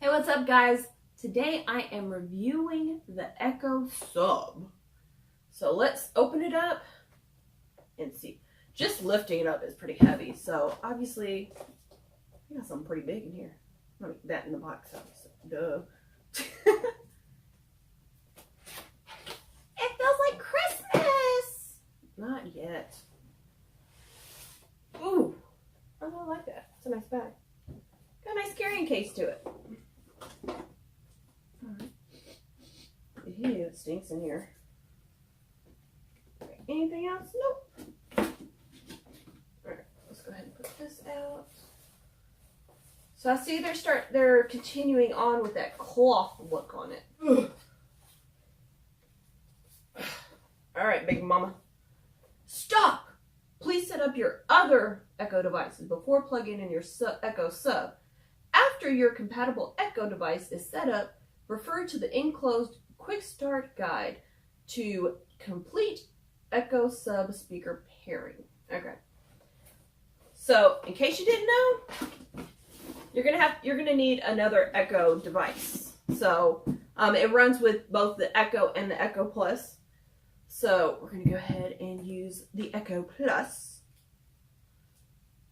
Hey, what's up guys? Today I am reviewing the Echo Sub. So let's open it up and see. Just lifting it up is pretty heavy, so obviously I got something pretty big in here. I mean, that in the box, obviously. Duh. It feels like Christmas! Not yet. Ooh, I really like that. It's a nice bag. Got a nice carrying case to it. Alright. Ew, it stinks in here. Okay, anything else? Nope. Alright, let's go ahead and put this out. So I see they're continuing on with that cloth look on it. Ugh. Alright, Big Mama. Stop! Please set up your other Echo devices before plugging in your Echo Sub. After your compatible Echo device is set up, refer to the enclosed quick start guide to complete Echo Sub speaker pairing. Okay. So, in case you didn't know, you're gonna need another Echo device. So, it runs with both the Echo and the Echo Plus. So, we're gonna go ahead and use the Echo Plus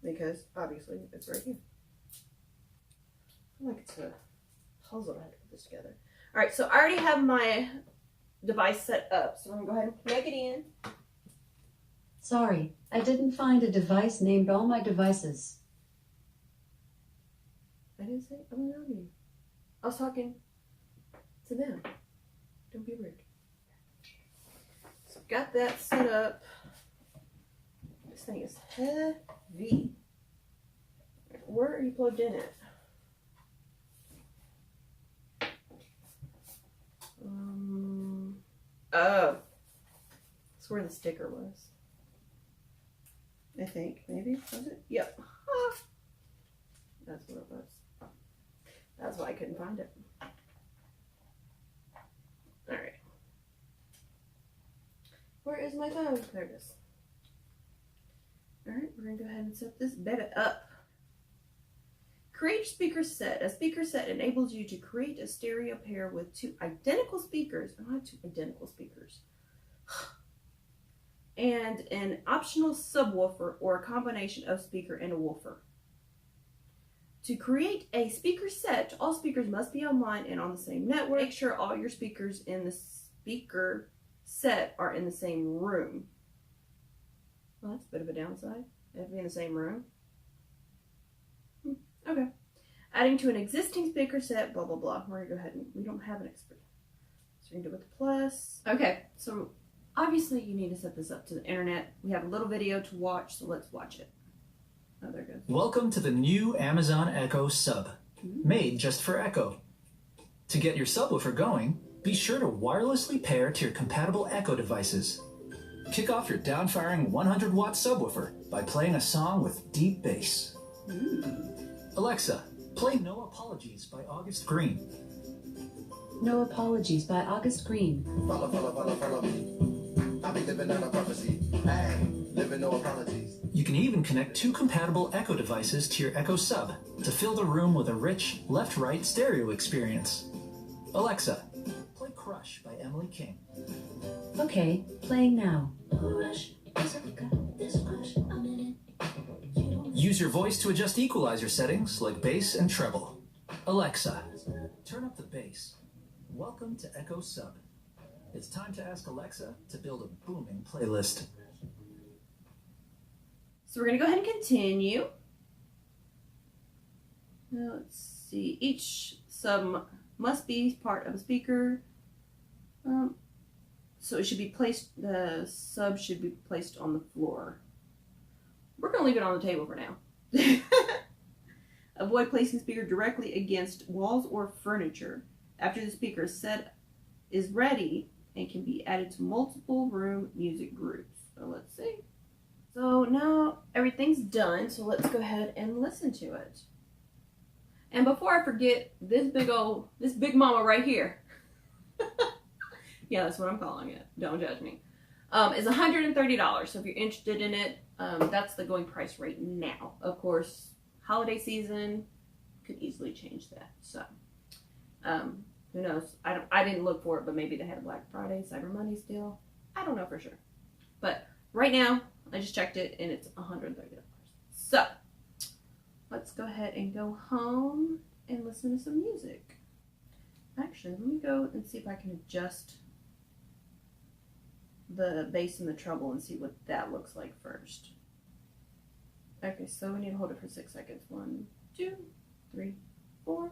because obviously it's right here. I feel like it's a puzzle. I have to put this together. All right, so I already have my device set up, so I'm gonna go ahead and plug it in. Sorry, I didn't find a device named all my devices. I didn't say I'm around you. I was talking to them. Don't be rude. So got that set up. This thing is heavy. Where are you plugged in at? Oh, that's where the sticker was. I think, maybe, was it? Yep. Ah. That's what it was. That's why I couldn't find it. All right. Where is my phone? There it is. All right, we're gonna go ahead and set this baby up. Create speaker set. A speaker set enables you to create a stereo pair with two identical speakers. I don't have two identical speakers. And an optional subwoofer or a combination of speaker and a woofer. To create a speaker set, all speakers must be online and on the same network. Make sure all your speakers in the speaker set are in the same room. Well, that's a bit of a downside. They have to be in the same room. Okay. Adding to an existing speaker set, blah, blah, blah. We're going to go ahead and, we don't have an expert. So we're going to do it with the plus. Okay, so obviously you need to set this up to the internet. We have a little video to watch, so let's watch it. Oh, there it goes. Welcome to the new Amazon Echo Sub, made just for Echo. To get your subwoofer going, be sure to wirelessly pair to your compatible Echo devices. Kick off your downfiring 100-watt subwoofer by playing a song with deep bass. Alexa, play No Apologies by August Green. No Apologies by August Green. Follow, follow, follow, follow me. I be living on a prophecy. Hey, living no apologies. You can even connect two compatible Echo devices to your Echo Sub to fill the room with a rich left-right stereo experience. Alexa, play Crush by Emily King. Okay, playing now. Use your voice to adjust equalizer settings like bass and treble. Alexa, turn up the bass. Welcome to Echo Sub. It's time to ask Alexa to build a booming playlist. So we're going to go ahead and continue. Now let's see. Each sub must be part of a speaker. So it should be placed, the sub should be placed on the floor. We're going to leave it on the table for now. Avoid placing the speaker directly against walls or furniture. After the speaker set is ready and can be added to multiple room music groups. So let's see. So now everything's done, so let's go ahead and listen to it. And before I forget, this big mama right here. Yeah, that's what I'm calling it. Don't judge me. Is $130. So if you're interested in it, that's the going price right now. Of course, holiday season could easily change that. So Who knows? I didn't look for it, but maybe they had a Black Friday, Cyber Monday deal. I don't know for sure. But right now, I just checked it and it's $130. So let's go ahead and go home and listen to some music. Actually, let me go and see if I can adjust the bass and the treble and see what that looks like first. Okay, so we need to hold it for 6 seconds. 1, 2, 3, 4,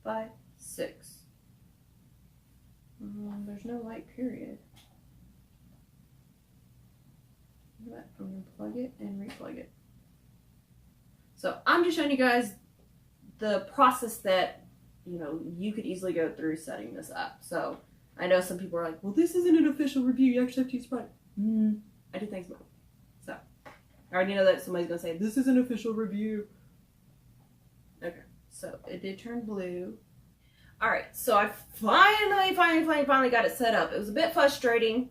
5, 6. There's no light period. I'm going to plug it and replug it. So I'm just showing you guys the process that, you could easily go through setting this up. So I know some people are like, well, this isn't an official review. You actually have to use product. I do things my way. So I already know that somebody's going to say, this is an official review. Okay, so it did turn blue. All right, so I finally got it set up. It was a bit frustrating.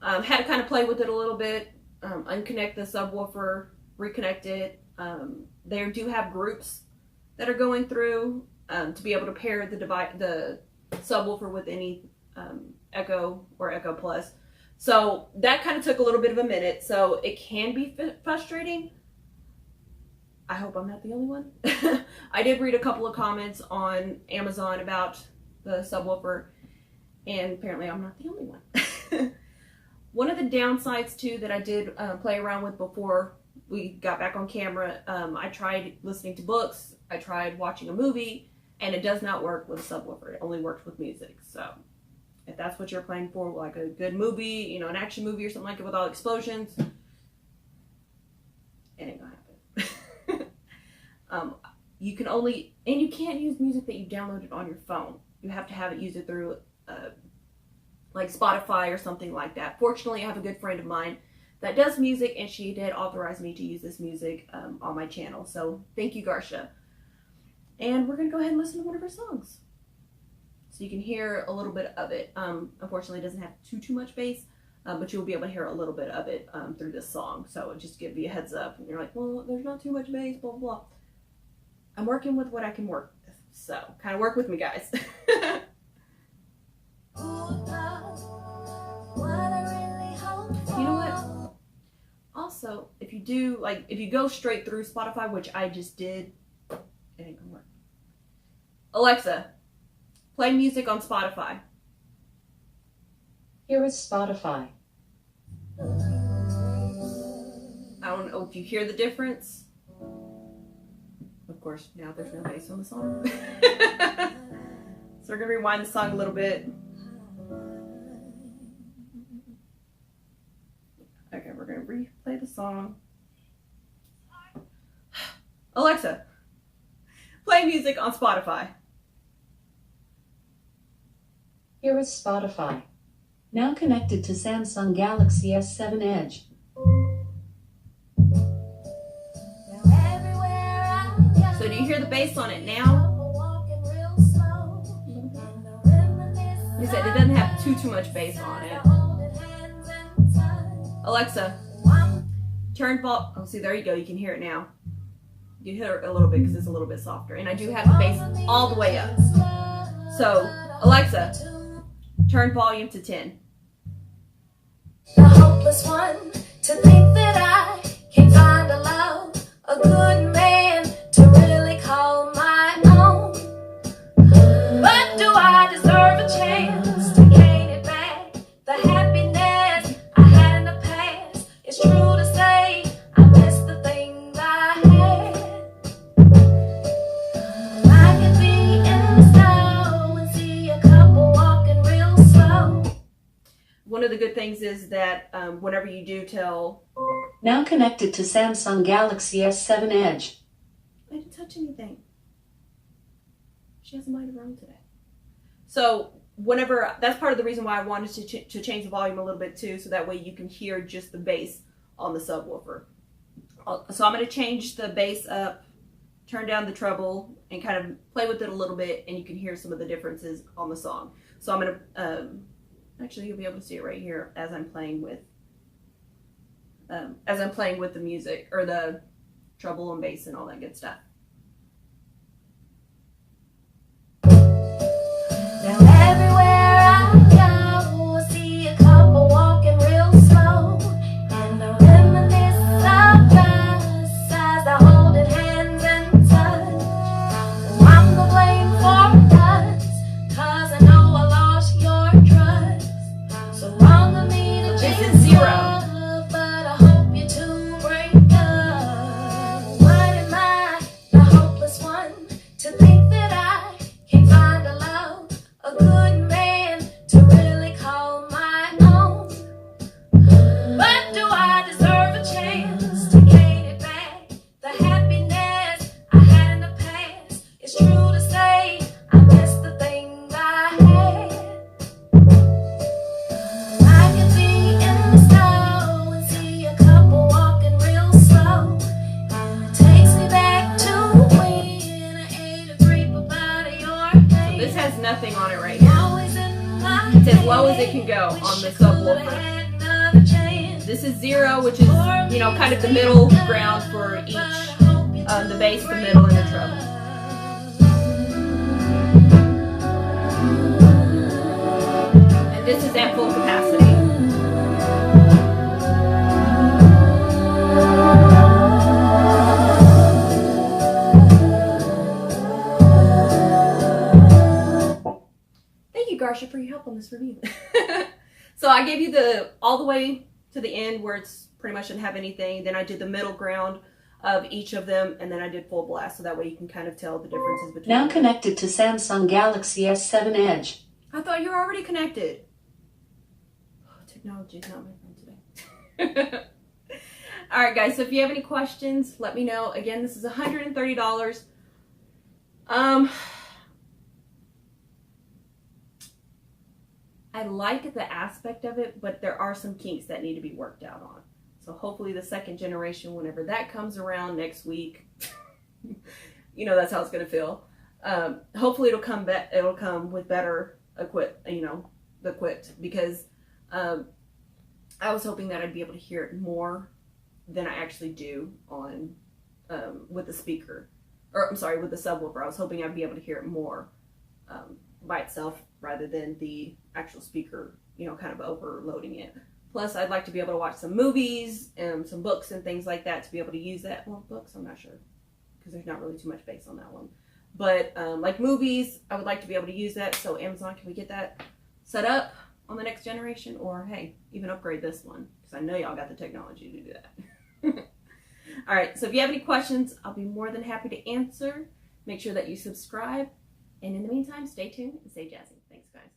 Had to kind of play with it a little bit. Unconnect the subwoofer, reconnect it. They do have groups that are going through to be able to pair the subwoofer with any Echo or Echo Plus. So that kind of took a little bit of a minute. So it can be frustrating. I hope I'm not the only one. I did read a couple of comments on Amazon about the subwoofer, and apparently I'm not the only one. One of the downsides too that I did play around with before we got back on camera, I tried listening to books, I tried watching a movie, and it does not work with a subwoofer. It only works with music. So if that's what you're playing for, like a good movie, an action movie or something like it with all explosions, it ain't gonna happen. You can only, and you can't use music that you downloaded on your phone. You have to have it use it through like Spotify or something like that. Fortunately, I have a good friend of mine that does music, and she did authorize me to use this music on my channel. So thank you, Garshar. And we're gonna go ahead and listen to one of her songs, so you can hear a little bit of it. Unfortunately, it doesn't have too much bass, but you'll be able to hear a little bit of it through this song. So just give you a heads up. And you're like, well, there's not too much bass, blah, blah, blah. I'm working with what I can work with. So kind of work with me, guys. You know what? Also, if you go straight through Spotify, which I just did, it ain't gonna work. Alexa, play music on Spotify. Here is Spotify. I don't know if you hear the difference. Of course, now there's no bass on the song. So we're gonna rewind the song a little bit. Okay, we're gonna replay the song. Alexa, play music on Spotify. Here is Spotify. Now connected to Samsung Galaxy S7 Edge. So do you hear the bass on it now? Like I said, it doesn't have too much bass on it. Alexa, turn volume. Oh, see, there you go. You can hear it now. You hear it a little bit because it's a little bit softer. And I do have the bass all the way up. So, Alexa, turn volume to 10. The hopeless one to think that I can find a love, a good man to really call my own. But do I deserve a chance to gain it back? The happiness I had in the past. It's true to say I miss the things I had. I could be in the snow and see a couple walking real slow. One of the good things is that whenever you do tell... Now connected to Samsung Galaxy S7 Edge. I didn't touch anything. She has a mind of her own today. So whenever, that's part of the reason why I wanted to change the volume a little bit too, so that way you can hear just the bass on the subwoofer. So I'm going to change the bass up, turn down the treble, and kind of play with it a little bit, and you can hear some of the differences on the song. So I'm going to, actually you'll be able to see it right here as I'm playing with the music, or the treble and bass and all that good stuff. This has nothing on it right here. It's as low as it can go on the subwoofer. This is 0, which is, you know, kind of the middle ground for each, the bass, the middle, and the treble. And this is at full capacity. Thank you, Garshar, for your help on this review. So I gave you the all the way to the end where it's pretty much didn't have anything. Then I did the middle ground of each of them, and then I did full blast, so that way you can kind of tell the differences between Now them. connected to Samsung Galaxy S7 Edge. I thought you were already connected. Oh, technology is not my friend today. All right, guys, so if you have any questions, let me know. Again, this is $130. I like the aspect of it, but there are some kinks that need to be worked out on. So hopefully the second generation, whenever that comes around next week, you know, that's how it's going to feel. Hopefully it'll come with better equipped, because I was hoping that I'd be able to hear it more than I actually do on with the speaker, or I'm sorry, with the subwoofer. I was hoping I'd be able to hear it more by itself rather than the actual speaker, you know, kind of overloading it. Plus, I'd like to be able to watch some movies and some books and things like that to be able to use that. Well, books, I'm not sure, because there's not really too much bass on that one. But like movies, I would like to be able to use that. So Amazon, can we get that set up on the next generation? Or hey, even upgrade this one, because I know y'all got the technology to do that. All right, so if you have any questions, I'll be more than happy to answer. Make sure that you subscribe. And in the meantime, stay tuned and stay jazzy. Thanks, guys.